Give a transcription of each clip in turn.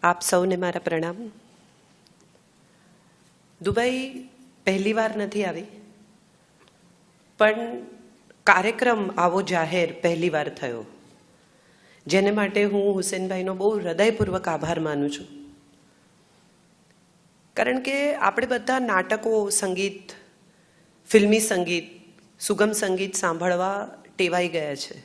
આપ સૌને મારા પ્રણામ. દુબઈ પહેલી વાર નથી આવી, પણ કાર્યક્રમ આવો જાહેર પહેલી વાર થયો, જેને માટે હું હુસેનભાઈનો બહુ હૃદયપૂર્વક આભાર માનું છું. કારણ કે આપણે બધા નાટકો, સંગીત, ફિલ્મી સંગીત, સુગમ સંગીત સાંભળવા ટેવાઈ ગયા છે.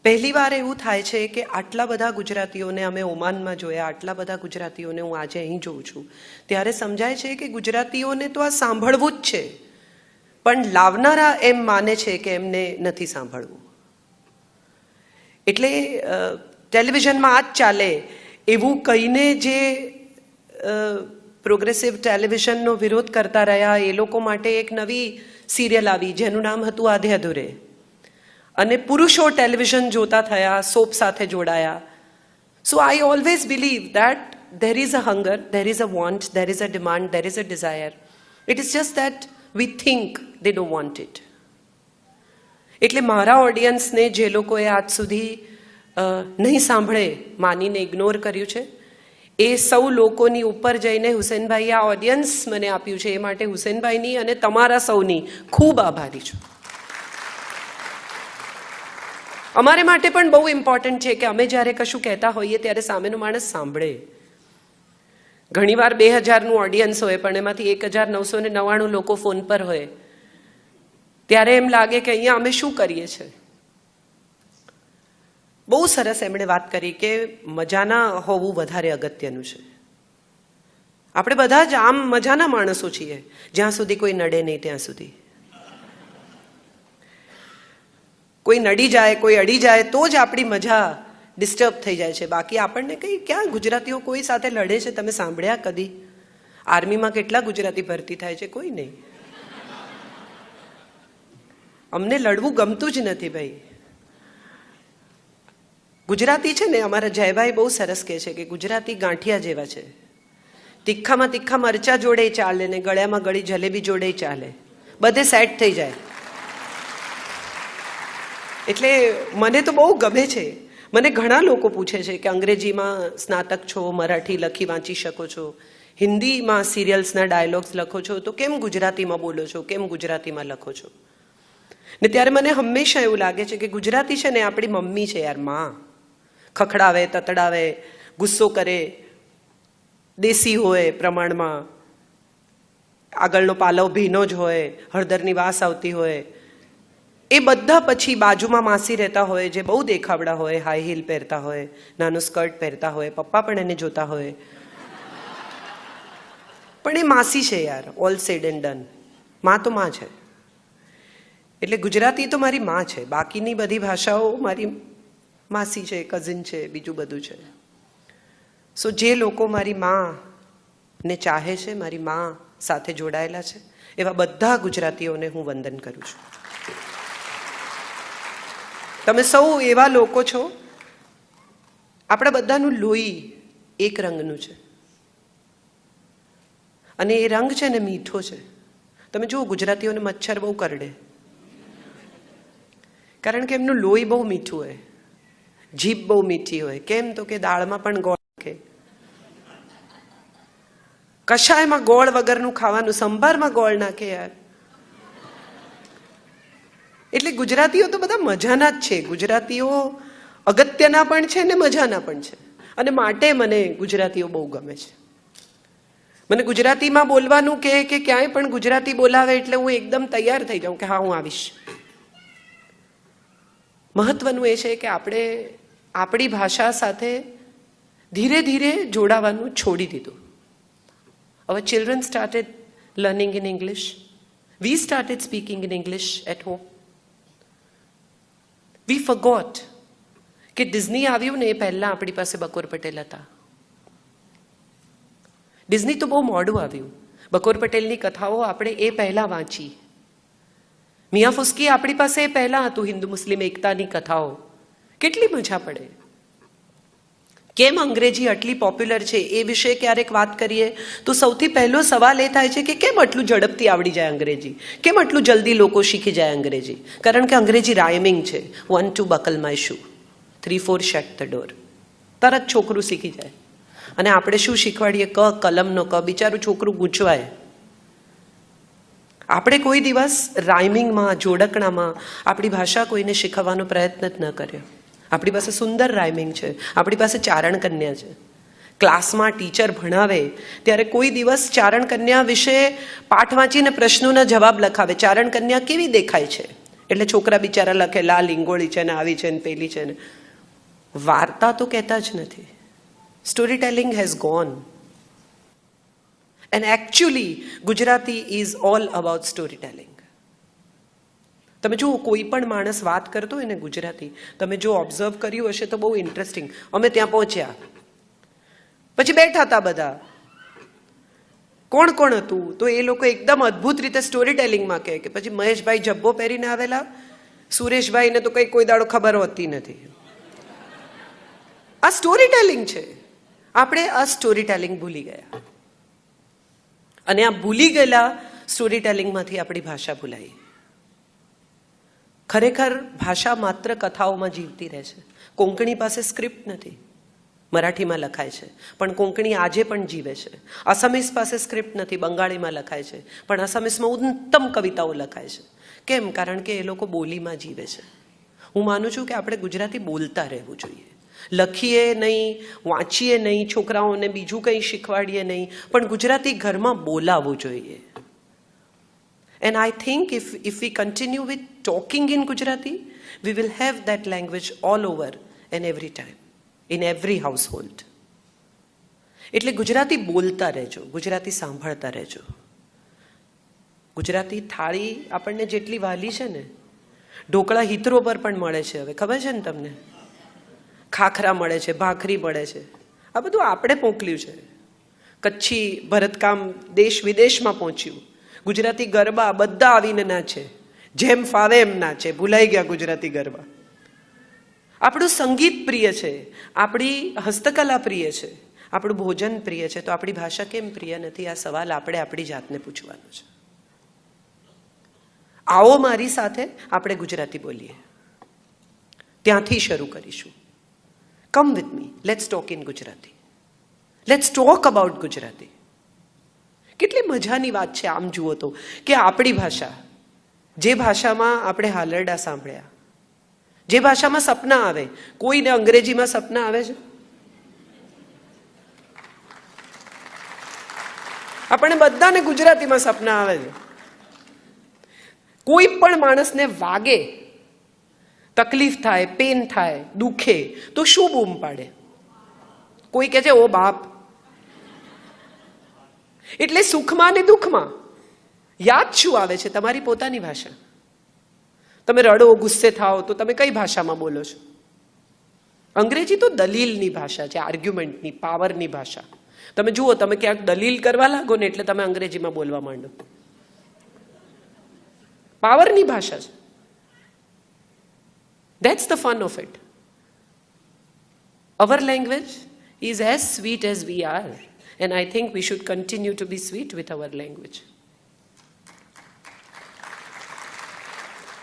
પહેલી વાર એવું થાય છે કે આટલા બધા ગુજરાતીઓને અમે ઓમાનમાં જોયા, આટલા બધા ગુજરાતીઓને હું આજે અહીં જોઉં છું, ત્યારે સમજાય છે કે ગુજરાતીઓને તો આ સાંભળવું જ છે, પણ લાવનારા એમ માને છે કે એમને નથી સાંભળવું. એટલે ટેલિવિઝનમાં આ જ ચાલે એવું કહીને જે પ્રોગ્રેસિવ ટેલિવિઝનનો વિરોધ કરતા રહ્યા, એ લોકો માટે એક નવી સિરિયલ આવી જેનું નામ હતું આધે અધૂરે, અને પુરુષો ટેલિવિઝન જોતા થયા, સોપ સાથે જોડાયા. So I always believe that there is a hunger, there is a want, there is a demand, there is a desire. It is just that we think they don't want it. એટલે મારા ઓડિયન્સને જે લોકોએ આજ સુધી નહીં સાંભળે માનીને ignore કર્યું છે, એ સૌ લોકોની ઉપર જઈને હુસેનભાઈએ આ ઓડિયન્સ મને આપ્યું છે, એ માટે હુસેનભાઈની અને તમારા સૌની ખૂબ આભારી છું. અમારે માટે પણ બહુ ઇમ્પોર્ટન્ટ છે કે અમે જ્યારે કશું કહેતા હોઈએ ત્યારે સામેનો માણસ સાંભળે. ઘણીવાર 2000નું ઓડિયન્સ હોય, પણ એમાંથી 1999 લોકો ફોન પર હોય, ત્યારે એમ લાગે કે અહીંયા અમે શું કરીએ છીએ. બહુ સરસ એમણે વાત કરી કે મજાના હોવું વધારે અગત્યનું છે. આપણે બધા જ આમ મજાના માણસો છીએ, જ્યાં સુધી કોઈ નડે નહીં ત્યાં સુધી. કોઈ નડી જાય, કોઈ અડી જાય તો જ આપણી મજા ડિસ્ટર્બ થઈ જાય છે. બાકી આપણને કંઈ ક્યાં ગુજરાતીઓ કોઈ સાથે લડે છે તમે સાંભળ્યા કદી? આર્મીમાં કેટલા ગુજરાતી ભરતી થાય છે? કોઈ નહીં. અમને લડવું ગમતું જ નથી ભાઈ. ગુજરાતી છે ને, અમારા જયભાઈ બહુ સરસ કહે છે કે ગુજરાતી ગાંઠિયા જેવા છે. તીખામાં તીખા મરચા જોડે ચાલે ને ગળ્યામાં ગળી જલેબી જોડે ચાલે, બધે સેટ થઈ જાય. એટલે મને તો બહુ ગમે છે. મને ઘણા લોકો પૂછે છે કે અંગ્રેજીમાં સ્નાતક છો, મરાઠી લખી વાંચી શકો છો, હિન્દીમાં સિરિયલ્સના ડાયલોગ્સ લખો છો, તો કેમ ગુજરાતીમાં બોલો છો, કેમ ગુજરાતીમાં લખો છો? ને ત્યારે મને હંમેશા એવું લાગે છે કે ગુજરાતી છે ને આપણી મમ્મી છે યાર, માં. ખખડાવે, તતડાવે, ગુસ્સો કરે, દેશી હોય પ્રમાણમાં, આગળનો પાલવ ભીનો જ હોય, હળદરની વાસ આવતી હોય, એ બધા પછી બાજુમાં માસી રહેતા હોય જે બહુ દેખાવડા હોય, હાઈ હીલ પહેરતા હોય, નાનું સ્કર્ટ પહેરતા હોય, પપ્પા પણ એને જોતા હોય, પણ એ માસી છે યાર. All sad and done. માં તો માં છે. એટલે ગુજરાતી તો મારી માં છે, બાકીની બધી ભાષાઓ મારી માસી છે, કઝિન છે, બીજું બધું છે. સો જે લોકો મારી માને ચાહે છે, મારી માં સાથે જોડાયેલા છે, એવા બધા ગુજરાતીઓને હું વંદન કરું છું. તમે સૌ એવા લોકો છો, આપણા બધાનું લોહી એક રંગનું છે, અને એ રંગ છે ને મીઠો છે. તમે જુઓ, ગુજરાતીઓને મચ્છર બહુ કરડે, કારણ કે એમનું લોહી બહુ મીઠું હોય, જીભ બહુ મીઠી હોય. કેમ? તો કે દાળમાં પણ ગોળ નાખે, કશાયમાં ગોળ વગરનું ખાવાનું, સંભારમાં ગોળ નાખે યાર. એટલે ગુજરાતીઓ તો બધા મજાના જ છે. ગુજરાતીઓ અગત્યના પણ છે ને મજાના પણ છે, અને માટે મને ગુજરાતીઓ બહુ ગમે છે. મને ગુજરાતીમાં બોલવાનું કે ક્યાંય પણ ગુજરાતી બોલાવે એટલે હું એકદમ તૈયાર થઈ જાઉં કે હા, હું આવીશ. મહત્વનું એ છે કે આપણે આપણી ભાષા સાથે ધીરે ધીરે જોડાવાનું છોડી દીધું. Our children started learning in English. We started speaking in English at home. We forgot કે ડિઝની આવ્યું ને એ પહેલાં આપણી પાસે બકોર પટેલ હતા. ડિઝની તો બહુ મોડું આવ્યું. બકોર પટેલની કથાઓ આપણે એ પહેલાં વાંચી. મિયા ફુસ્કી આપણી પાસે એ પહેલાં હતું, હિન્દુ મુસ્લિમ એકતાની કથાઓ. કેટલી મજા પડે. કેમ અંગ્રેજી આટલી પોપ્યુલર છે એ વિશે ક્યારેક વાત કરીએ તો સૌથી પહેલો સવાલ એ થાય છે કે કેમ આટલું ઝડપથી આવડી જાય અંગ્રેજી, કેમ આટલું જલ્દી લોકો શીખી જાય અંગ્રેજી? કારણ કે અંગ્રેજી રાઇમિંગ છે. 1 2 buckle my shoe, 3 4 shut the door. તરત છોકરું શીખી જાય. અને આપણે શું શીખવાડીએ? કલમનો ક. બિચારું છોકરું ગૂંચવાય. આપણે કોઈ દિવસ રાઇમિંગમાં, જોડકણામાં આપણી ભાષા કોઈને શીખવવાનો પ્રયત્ન જ ન કર્યો. આપણી પાસે સુંદર રાઇમિંગ છે, આપણી પાસે ચારણ કન્યા છે. ક્લાસમાં ટીચર ભણાવે ત્યારે કોઈ દિવસ ચારણ કન્યા વિશે પાઠ વાંચીને પ્રશ્નોના જવાબ લખાવે. ચારણ કન્યા કેવી દેખાય છે એટલે છોકરા બિચારા લખે લાલ ઈંગોળી છે ને આવી છે ને પેલી છે ને. વાર્તા તો કહેતા જ નથી. Story telling has gone. And actually Gujarati is all about story telling. તમે જુઓ, કોઈ પણ માણસ વાત કરતો હોય ને ગુજરાતી, તમે જો ઓબ્ઝર્વ કર્યું હશે તો બહુ ઇન્ટરેસ્ટિંગ. અમે ત્યાં પહોંચ્યા, પછી બેઠા હતા બધા. કોણ કોણ હતું? તો એ લોકો એકદમ અદ્ભુત રીતે સ્ટોરી ટેલિંગમાં કહે કે પછી મહેશભાઈ જબ્બો પહેરીને આવેલા, સુરેશભાઈને તો કંઈ કોઈ દાડો ખબર હોતી નથી. આ સ્ટોરી ટેલિંગ છે. આપણે આ સ્ટોરી ટેલિંગ ભૂલી ગયા. અને આ ભૂલી ગયેલા સ્ટોરી ટેલિંગમાંથી આપણી ભાષા ભૂલાઈ. ખરેખર ભાષા માત્ર કથાઓમાં જીવતી રહે છે. કોંકણી પાસે સ્ક્રિપ્ટ નથી. મરાઠીમાં લખાય છે પણ કોંકણી આજે પણ જીવે છે. આસામીસ પાસે સ્ક્રિપ્ટ નથી, બંગાળીમાં લખાય છે પણ આસામીસમાં ઉત્તમ કવિતાઓ લખાય છે. કેમ? કારણ કે એ લોકો બોલીમાં જીવે છે. હું માનું છું કે આપણે ગુજરાતી બોલતા રહેવું જોઈએ. લખીએ નહીં, વાંચીએ નહીં, છોકરાઓને બીજું કંઈ શીખવાડીએ નહીં, પણ ગુજરાતી ઘરમાં બોલાવવું જોઈએ. And I think if we continue with talking in Gujarati, we will have that language all over and every time, in every household. એટલે ગુજરાતી બોલતા રહેજો, ગુજરાતી સાંભળતા રહેજો. ગુજરાતી થાળી આપણને જેટલી વાલી છે ને, ઢોકળા હિતરો પર પણ મળે છે હવે, ખબર છે ને તમને? ખાખરા મળે છે, ભાખરી મળે છે. આ બધું આપણે મોકલ્યું છે. કચ્છી ભરતકામ દેશ વિદેશમાં પહોંચ્યું. ગુજરાતી ગરબા બધા આવીને નાચે, જેમ ફાવે એમ નાચે. ભૂલાઈ ગયા ગુજરાતી ગરબા. આપણું સંગીત પ્રિય છે, આપણી હસ્તકલા પ્રિય છે, આપણું ભોજન પ્રિય છે, તો આપણી ભાષા કેમ પ્રિય નથી? આ સવાલ આપણે આપણી જાતને પૂછવાનો છે. આવો મારી સાથે આપણે ગુજરાતી બોલીએ. ત્યાંથી શરૂ કરીશું. Come with me, let's talk in Gujarati. Let's talk about Gujarati. કેટલી મજાની વાત છે આમ જુઓ તો, કે આપણી ભાષા, જે ભાષામાં આપણે હાલરડા સાંભળ્યા, જે ભાષામાં સપના આવે. કોઈને અંગ્રેજીમાં સપના આવે છે? આપણને બધાને ગુજરાતીમાં સપના આવે છે. કોઈ પણ માણસને વાગે, તકલીફ થાય, પેન થાય, દુખે તો શું બૂમ પાડે? કોઈ કહે છે ઓ બાપ. એટલે સુખમાં ને દુઃખમાં યાદ શું આવે છે? તમારી પોતાની ભાષા. તમે રડો, ગુસ્સે થાઓ તો તમે કઈ ભાષામાં બોલો છો? અંગ્રેજી તો દલીલની ભાષા છે, આર્ગ્યુમેન્ટની, પાવરની ભાષા. તમે જુઓ, તમે ક્યાંક દલીલ કરવા લાગો ને એટલે તમે અંગ્રેજીમાં બોલવા માંડો. પાવરની ભાષા છે. That's the fun of it. Our language is as sweet as we are, and I think we should continue to be sweet with our language.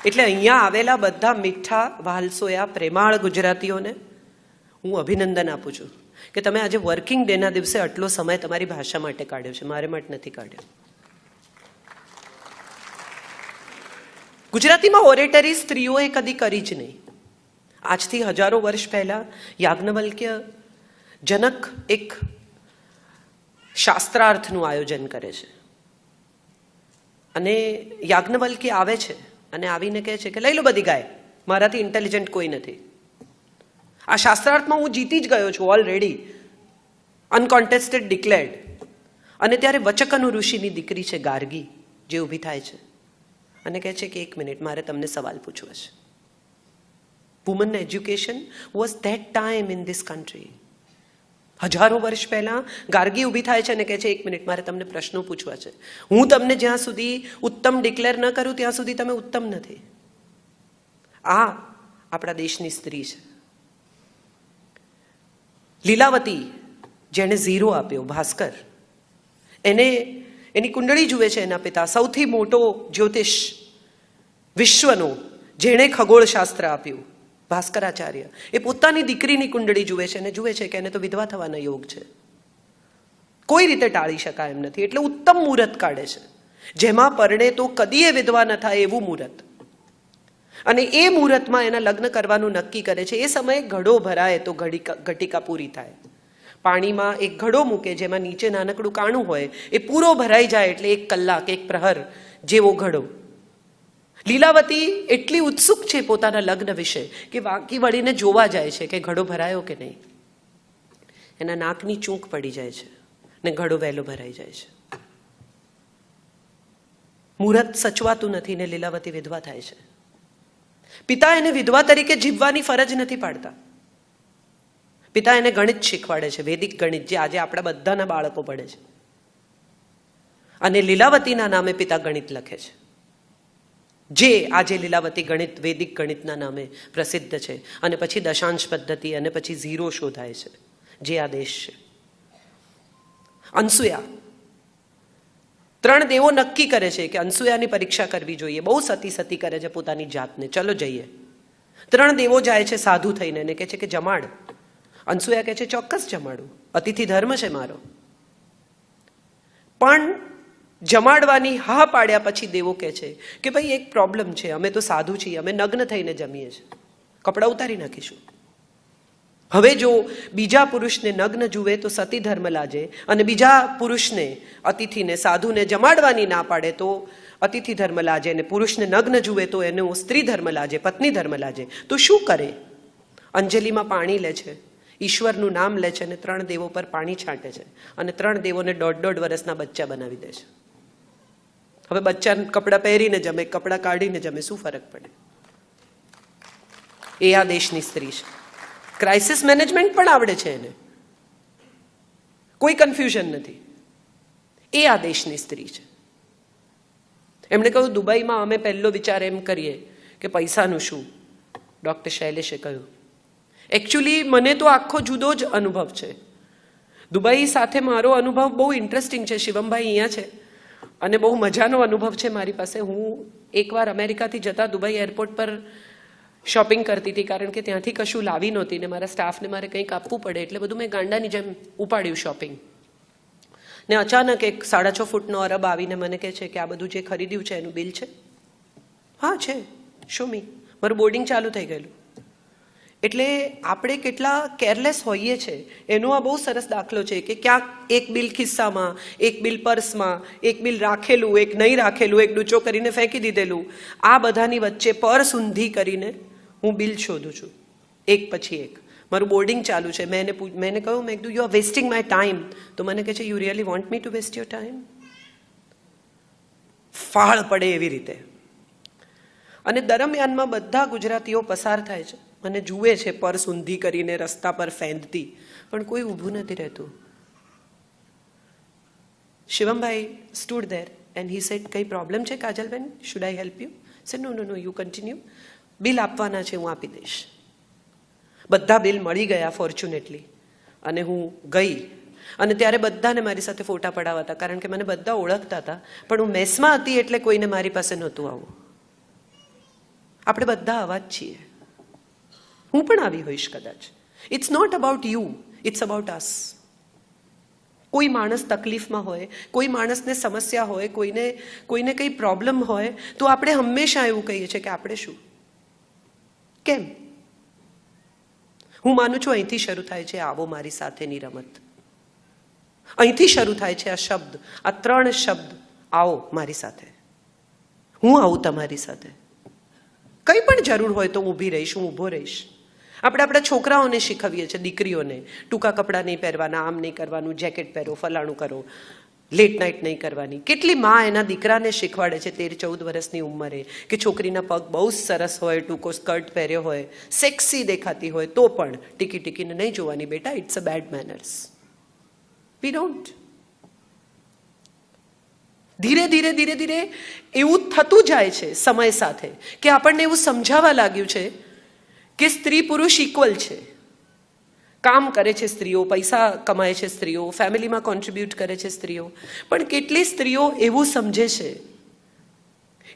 એટલે અહીંયા આવેલા બધા મીઠા, વાલસોયા, પ્રેમાળ ગુજરાતીઓને હું અભિનંદન આપું છું કે તમે આજે વર્કિંગ ડેના દિવસે આટલો સમય તમારી ભાષા માટે કાઢ્યો છે, મારે માટે નથી કાઢ્યો. ગુજરાતીમાં ઓરેટરી સ્ત્રીઓએ કદી કરી જ નહીં. આજથી હજારો વર્ષ પહેલા યાજ્ઞવલ્ક્ય જનક એક શાસ્ત્રાર્થનું આયોજન કરે છે અને યાજ્ઞવલ્ક્ય આવે છે અને આવીને કહે છે કે લઈ લો બધી ગાય, મારાથી ઇન્ટેલિજન્ટ કોઈ નથી. આ શાસ્ત્રાર્થમાં હું જીતી જ ગયો છું ઓલરેડી, અનકોન્ટેસ્ટેડ ડિક્લેર્ડ. અને ત્યારે વચકનુ ઋષિની દીકરી છે ગાર્ગી, જે ઊભી થાય છે અને કહે છે કે એક મિનિટ, મારે તમને સવાલ પૂછવો છે. Woman education was that time in this country. હજારો વર્ષ પહેલા ગાર્ગી ઊભી થાય છે અને કહે છે એક મિનિટ, મારે તમને પ્રશ્નો પૂછવા છે. હું તમને જ્યાં સુધી ઉત્તમ ડિક્લેર ન કરું ત્યાં સુધી તમે ઉત્તમ નથી. આ આપણા દેશની સ્ત્રી છે. લીલાવતી, જેણે 0 આપ્યો, ભાસ્કર, એને એની કુંડળી જુએ છે એના પિતા, સૌથી મોટો જ્યોતિષ વિશ્વનો, જેણે ખગોળશાસ્ત્ર આપ્યું, ભાસ્કરાચાર્ય, એ પોતાની દીકરીની કુંડળી જુએ છે અને જુએ છે કે એને તો વિધવા થવાના યોગ છે, કોઈ રીતે ટાળી શકાય એમ નથી, એટલે ઉત્તમ મુહૂર્ત કાઢે છે, જેમાં પરણે તો કદીએ વિધવા ન થાય એવું મુહૂર્ત. અને એ મુહૂર્તમાં એના લગ્ન કરવાનું નક્કી કરે છે. એ સમયે ઘડો ભરાય તો ઘટિકા પૂરી થાય. પાણીમાં એક ઘડો મૂકે જેમાં નીચે નાનકડું કાણું હોય, એ પૂરો ભરાઈ જાય એટલે 1 કલાક 1 પ્રહર જેવો ઘડો. લીલાવતી એટલી ઉત્સુક છે પોતાના લગ્ન વિશે કે વાંકી વળીને જોવા જાય છે કે ઘડો ભરાયો કે નહીં. એના નાકની ચૂંક પડી જાય છે ને ઘડો વહેલો ભરાઈ જાય છે. મુહૂર્ત સચવાતું નથી ને લીલાવતી વિધવા થાય છે. પિતા એને વિધવા તરીકે જીવવાની ફરજ નથી પાડતા. પિતા એને ગણિત શીખવાડે છે, વૈદિક ગણિત, જે આજે આપણા બધાના બાળકો પડે છે. અને લીલાવતીના નામે પિતા ગણિત લખે છે, જે આજે લીલાવતી ગણિત વૈદિક ગણિતના નામે પ્રસિદ્ધ છે. અને પછી દશાંશ પદ્ધતિ અને પછી 0 શોધાય છે, જે આ દેશ છે. અનસૂયા, 3 દેવો નક્કી કરે છે કે અનસૂયાની પરીક્ષા કરવી જોઈએ. બહુ સતી કરે છે પોતાની જાતને, ચલો જઈએ. 3 દેવો જાય છે સાધુ થઈને અને કહે છે કે જમાડ. અનસૂયા કહે છે ચોક્કસ જમાડું, અતિથિ ધર્મ છે મારો. પણ જમાડવાની હા પાડ્યા પછી દેવો કહે છે કે ભાઈ એક પ્રોબ્લેમ છે, અમે તો સાધુ છીએ, અમે નગ્ન થઈને જમીએ છીએ, કપડાં ઉતારી નાખીશું. હવે જો બીજા પુરુષને નગ્ન જુએ તો સતી ધર્મ લાજે, અને બીજા પુરુષને, અતિથિને, સાધુને જમાડવાની ના પાડે તો અતિથિ ધર્મ લાજે, અને પુરુષને નગ્ન જુએ તો એનો સ્ત્રી ધર્મ લાજે, પત્ની ધર્મ લાજે. તો શું કરે? અંજલિમાં પાણી લે છે, ઈશ્વરનું નામ લે છે અને 3 દેવો પર પાણી છાંટે છે અને 3 દેવોને 1.5 વર્ષના બચ્ચા બનાવી દે છે. હવે બચ્ચા કપડાં પહેરીને જમે, કપડાં કાઢીને જમે, શું ફરક પડે? એ આ દેશની સ્ત્રી છે. ક્રાઇસિસ મેનેજમેન્ટ પણ આવડે છે એને, કોઈ કન્ફ્યુઝન નથી. એ આ દેશની સ્ત્રી છે. એમણે કહ્યું દુબઈમાં અમે પહેલો વિચાર એમ કરીએ કે પૈસાનું શું. ડૉક્ટર શૈલેષે કહ્યું એકચ્યુઅલી મને તો આખો જુદો જ અનુભવ છે. દુબઈ સાથે મારો અનુભવ બહુ ઇન્ટરેસ્ટિંગ છે. શિવમભાઈ અહીંયા છે અને બહુ મજાનો અનુભવ છે મારી પાસે. હું એકવાર અમેરિકાથી જતા દુબઈ એરપોર્ટ પર શોપિંગ કરતી હતી, કારણ કે ત્યાંથી કશું લાવી નહોતી ને મારા સ્ટાફને મારે કંઈક આપવું પડે, એટલે બધું મેં ગાંડાની જેમ ઉપાડ્યું શોપિંગ. ને અચાનક એક 6.5 ફૂટનો અરબ આવીને મને કહે છે કે આ બધું જે ખરીદ્યું છે એનું બિલ છે? હા છે, શો મી. મારું બોર્ડિંગ ચાલુ થઈ ગયેલું. એટલે આપણે કેટલા કેરલેસ હોઈએ છીએ એનો આ બહુ સરસ દાખલો છે કે ક્યાંક એક બિલ ખિસ્સામાં, એક બિલ પર્સમાં, એક બિલ રાખેલું, એક નહીં રાખેલું, એક ડૂચો કરીને ફેંકી દીધેલું. આ બધાની વચ્ચે પર્સ ઊંધી કરીને હું બિલ શોધું છું, એક પછી એક. મારું બોર્ડિંગ ચાલુ છે. મેં કહ્યું, મેં કીધું you are wasting my time. તો મને કહે છે you really want me to waste your time? ફાળ પડે એવી રીતે. અને દરમિયાનમાં બધા ગુજરાતીઓ પસાર થાય છે અને જુએ છે પર્સ ઊંધી કરીને રસ્તા પર ફેંદતી, પણ કોઈ ઊભું નથી રહેતું. શિવમભાઈ stood there and he said કઈ પ્રોબ્લેમ છે કાજલબેન? Should I help you? Say no no no you continue. Bill આપવાના છે, હું આપી દઈશ. બધા બિલ મળી ગયા ફોર્ચ્યુનેટલી. અને હું ગઈ અને ત્યારે બધાને મારી સાથે ફોટા પડાવતા, કારણ કે મને બધા ઓળખતા હતા, પણ હું મેસમાં હતી એટલે કોઈને મારી પાસે નહોતું આવવું. આપણે બધા આવા જ છીએ. હું પણ આવી હોઈશ કદાચ. It's not about you, it's about us. કોઈ માણસ તકલીફમાં હોય, કોઈ માણસને સમસ્યા હોય, કોઈને કંઈ પ્રોબ્લેમ હોય, તો આપણે હંમેશા એવું કહીએ છીએ કે આપણે શું, કેમ? હું માનું છું અહીંથી શરૂ થાય છે આવો મારી સાથેની રમત. અહીંથી શરૂ થાય છે આ શબ્દ, આ 3 શબ્દ. આવો મારી સાથે, હું આવું તમારી સાથે. કંઈ પણ જરૂર હોય તો ઊભી રહીશ, હું ઊભો રહીશ. આપણે આપણા છોકરાઓને શીખવીએ છીએ, દીકરીઓને, ટૂંકા કપડાં નહીં પહેરવાના, આમ નહીં કરવાનું, જેકેટ પહેરો, ફલાણું કરો, લેટ નાઇટ નહીં કરવાની. કેટલી માં એના દીકરાને શીખવાડે છે 13-14 વર્ષની ઉંમરે કે છોકરીના પગ બહુ સરસ હોય, ટૂંકો સ્કર્ટ પહેર્યો હોય, સેક્સી દેખાતી હોય, તો પણ ટીકીને નહીં જોવાની બેટા, it's a bad manners. We don't. ધીરે ધીરે એવું થતું જાય છે સમય સાથે કે આપણને એવું સમજાવવા લાગ્યું છે કે સ્ત્રી પુરુષ ઇક્વલ છે. કામ કરે છે સ્ત્રીઓ, પૈસા કમાય છે સ્ત્રીઓ, ફેમિલીમાં કોન્ટ્રીબ્યુટ કરે છે સ્ત્રીઓ. પણ કેટલી સ્ત્રીઓ એવું સમજે છે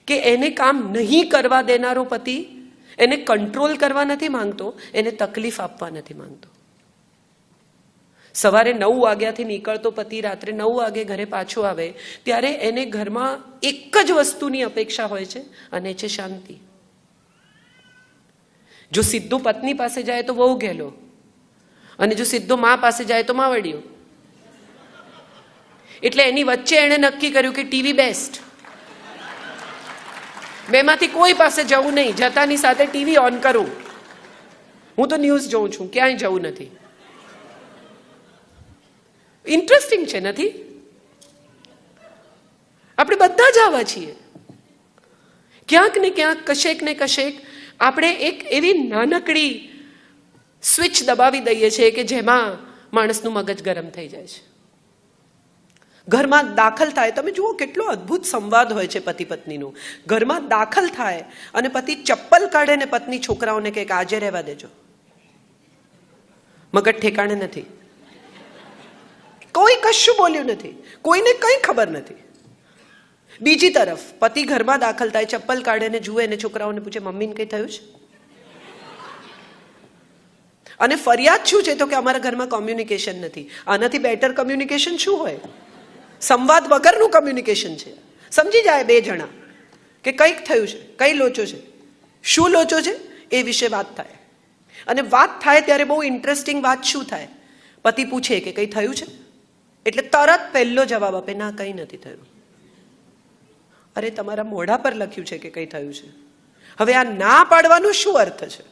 કે એને કામ નહીં કરવા દેનારો પતિ એને કંટ્રોલ કરવા નથી માંગતો, એને તકલીફ આપવા નથી માંગતો. સવારે 9 વાગ્યાથી નીકળતો પતિ રાત્રે 9 વાગે ઘરે પાછો આવે ત્યારે એને ઘરમાં એક જ વસ્તુની અપેક્ષા હોય છે, અને છે શાંતિ. જો સીધો પત્ની પાસે જાય તો વહુ ગેલો, અને જો સીધો મા પાસે જાય તો માવડિયો. એટલે એની વચ્ચે એણે નક્કી કર્યું કે ટીવી બેસ્ટ. બેમાંથી કોઈ પાસે જવું નહીં, જતાની સાથે ટીવી ઓન કરું. હું તો ન્યૂઝ જોઉં છું, ક્યાંય જવું નથી. ઇન્ટરેસ્ટિંગ છે નથી? આપણે બધા જ આવા છીએ. ક્યાંક ને ક્યાંક, કશેક ને કશેક આપણે એક એવી નાનકડી સ્વિચ દબાવી દઈએ છીએ કે જેમાં માણસનું મગજ ગરમ થઈ જાય છે. ઘરમાં દાખલ થાય, તમે જુઓ કેટલો અદ્ભુત સંવાદ હોય છે પતિ પત્નીનો. ઘરમાં દાખલ થાય અને પતિ ચપ્પલ કાઢે ને પત્ની છોકરાઓને કહે કે આજે રહેવા દેજો, મગજ ઠેકાણે નથી. કોઈ કશું બોલ્યું નથી, કોઈને કંઈ ખબર નથી. બીજી તરફ પતિ ઘરમાં દાખલ થાય, ચપ્પલ કાઢે ને જુએ ને છોકરાઓને પૂછે મમ્મીને કંઈ થયું છે? અને ફરિયાદ શું છે? તો કે અમારા ઘરમાં કોમ્યુનિકેશન નથી. આનાથી બેટર કોમ્યુનિકેશન શું હોય? સંવાદ વગરનું કોમ્યુનિકેશન છે. સમજી જાય બે જણા કે કંઈક થયું છે, કઈ લોચો છે, શું લોચો છે, એ વિશે વાત થાય. અને વાત થાય ત્યારે બહુ ઇન્ટરેસ્ટિંગ વાત શું થાય? પતિ પૂછે કે કંઈ થયું છે, એટલે તરત પહેલો જવાબ આપે, ના કંઈ નથી થયું. અરે તમારા મોઢા પર લખ્યું છે કે કંઈ થયું છે. હવે આ ના પાડવાનો શું અર્થ છે?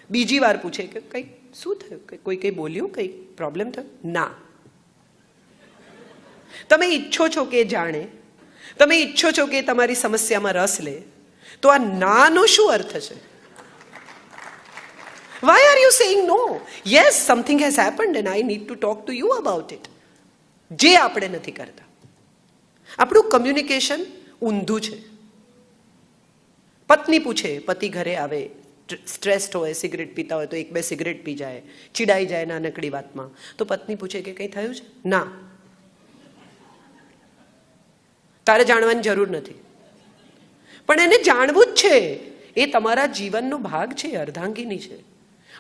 બીજી વાર પૂછે કે કંઈ શું થયું, કોઈ કંઈ બોલ્યું, કંઈ પ્રોબ્લેમ થયો? ના. તમે ઈચ્છો છો કે જાણે, તમે ઈચ્છો છો કે તમારી સમસ્યામાં રસ લે, તો આ નાનો શું અર્થ છે? Why are you saying no? Yes, something has happened and I need to talk to you about it. જે આપણે નથી કરતા. આપણું કમ્યુનિકેશન ઊંધું છે. પત્ની પૂછે, પતિ ઘરે આવે, સ્ટ્રેસ્ડ હોય, સિગરેટ પીતા હોય તો 1-2 સિગરેટ પી જાય, ચીડાઈ જાય નાનકડી વાતમાં, તો પત્ની પૂછે કે કંઈ થયું છે? ના. તારે જાણવાની જરૂર નથી. પણ એને જાણવું જ છે. એ તમારા જીવનનો ભાગ છે, અર્ધાંગીની છે.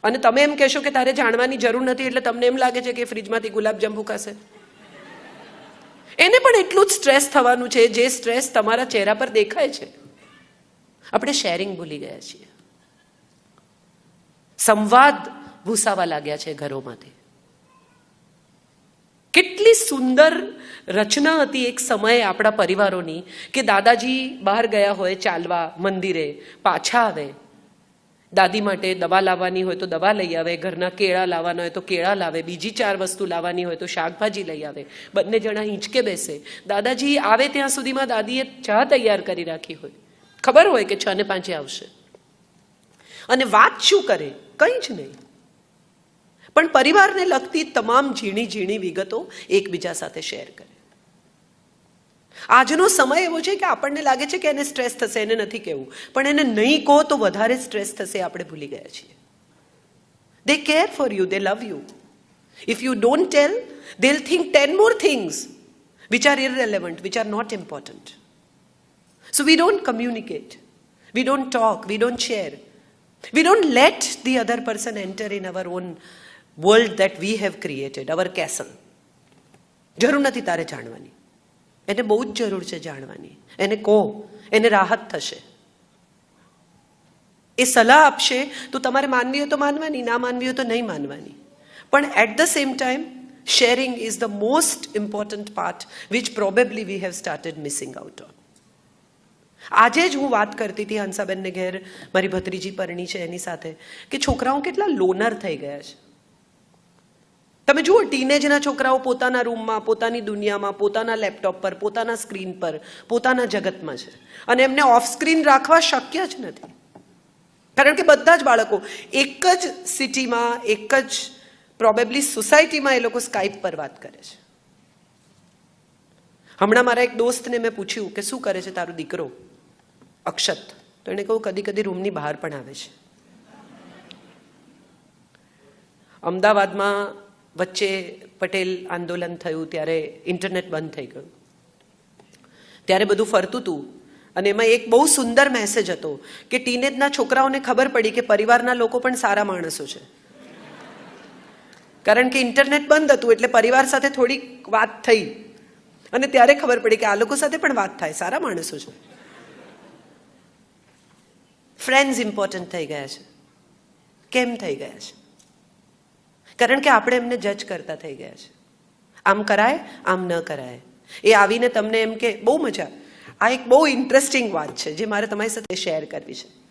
અને તમે એમ કહેશો કે તારે જાણવાની જરૂર નથી, એટલે તમને એમ લાગે છે કે ફ્રીજમાંથી ગુલાબજાંબુ ખાશે. એને પણ એટલું જ સ્ટ્રેસ થવાનું છે જે સ્ટ્રેસ તમારા ચહેરા પર દેખાય છે. આપણે શેરિંગ ભૂલી ગયા છીએ. સંવાદ ભૂસાવા લાગ્યા છે ઘરોમાંથી. કેટલી સુંદર રચના હતી એક સમયે આપણા પરિવારોની કે દાદાજી બહાર ગયા હોય ચાલવા મંદિરે, પાછા આવે, દાદી માટે દવા લાવવાની હોય તો દવા લઈ આવે, ઘરના કેળા લાવવાના હોય તો કેળા લાવે, બીજી 4 વસ્તુ લાવવાની હોય તો શાકભાજી લઈ આવે. બંને જણા હિંચકે બેસે. દાદાજી આવે ત્યાં સુધીમાં દાદીએ ચા તૈયાર કરી રાખી હોય, ખબર હોય કે 6 ને 5 આવશે. અને વાત શું કરે? કંઈ જ નહીં. પણ પરિવારને લગતી તમામ ઝીણી ઝીણી વિગતો એકબીજા સાથે શેર કરે. આજનો સમય એવો છે કે આપણને લાગે છે કે એને સ્ટ્રેસ થશે, એને નથી કહેવું, પણ એને નહીં કહો તો વધારે સ્ટ્રેસ થશે, આપણે ભૂલી ગયા છીએ. They care for you, they love you. If you don't tell, they'll think 10 more things which are irrelevant, which are not important. So we don't communicate, we don't talk, we don't share. We don't let the other person enter in our own world that we have created, our castle. જરૂર નથી તારે જાણવાની, એને બહુ જ જરૂર છે જાણવાની. એને કહો, એને રાહત થશે. એ સલાહ આપશે તો તમારે માનવી હોય તો માનવાની, ના માનવી હોય તો નહીં માનવાની. પણ at the same time sharing is the most important part which probably we have started missing out on. આજે જ હું વાત કરતી હતી હંસાબેનને ઘેર, મારી ભત્રીજી પરણી છે એની સાથે, કે છોકરાઓ કેટલા લોનર થઈ ગયા છે. તમે જુઓ, ટીનેજના છોકરાઓ પોતાના રૂમમાં, પોતાની દુનિયામાં, પોતાના લેપટોપ પર, પોતાના સ્ક્રીન પર, પોતાના જગતમાં છે. અને એમને ઓફ સ્ક્રીન રાખવા શક્ય જ નથી. કારણ કે બધા જ બાળકો એક જ સિટીમાં, એક જ પ્રોબેબલી સોસાયટીમાં એ લોકો સ્કાઇપ પર વાત કરે છે. હમણાં મારા એક દોસ્તને મેં પૂછ્યું કે શું કરે છે તારો દીકરો અક્ષત? તો એણે કહ્યું કદી કદી રૂમની બહાર પણ આવે છે. અમદાવાદમાં વચ્ચે પટેલ આંદોલન થયું ત્યારે ઇન્ટરનેટ બંધ થઈ ગયું. ત્યારે બધું ફરતું હતું અને એમાં એક બહુ સુંદર મેસેજ હતો કે ટીનેજના છોકરાઓને ખબર પડી કે પરિવારના લોકો પણ સારા માણસો છે. કારણ કે ઇન્ટરનેટ બંધ હતું એટલે પરિવાર સાથે થોડીક વાત થઈ અને ત્યારે ખબર પડી કે આ લોકો સાથે પણ વાત થાય, સારા માણસો છે. ફ્રેન્ડ્સ ઇમ્પોર્ટન્ટ થઈ ગયા છે. કેમ થઈ ગયા છે? કારણ કે આપણે એમને જજ કરતા થઈ ગયા છે. આમ કરાય, આમ ન કરાય. એ આવીને તમને એમ કે બહુ મજા. આ એક બહુ ઇન્ટરેસ્ટિંગ વાત છે જે મારે તમારી સાથે શેર કરવી છે.